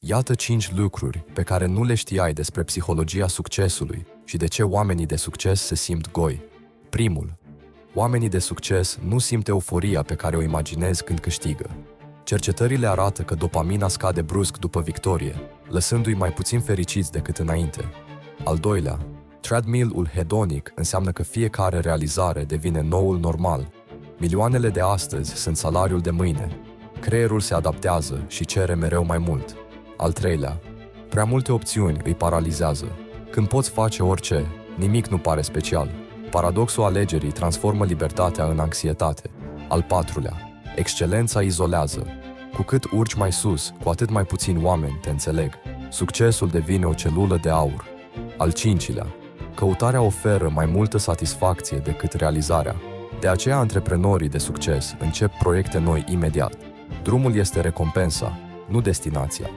Iată 5 lucruri pe care nu le știai despre psihologia succesului și de ce oamenii de succes se simt goi. Primul. Oamenii de succes nu simt euforia pe care o imaginezi când câștigă. Cercetările arată că dopamina scade brusc după victorie, lăsându-i mai puțin fericiți decât înainte. Al doilea, treadmill-ul hedonic înseamnă că fiecare realizare devine noul normal. Milioanele de astăzi sunt salariul de mâine. Creierul se adaptează și cere mereu mai mult. Al treilea, prea multe opțiuni îi paralizează. Când poți face orice, nimic nu pare special. Paradoxul alegerii transformă libertatea în anxietate. Al patrulea, excelența izolează. Cu cât urci mai sus, cu atât mai puțini oameni te înțeleg. Succesul devine o celulă de aur. Al cincilea, căutarea oferă mai multă satisfacție decât realizarea. De aceea antreprenorii de succes încep proiecte noi imediat. Drumul este recompensa, nu destinația.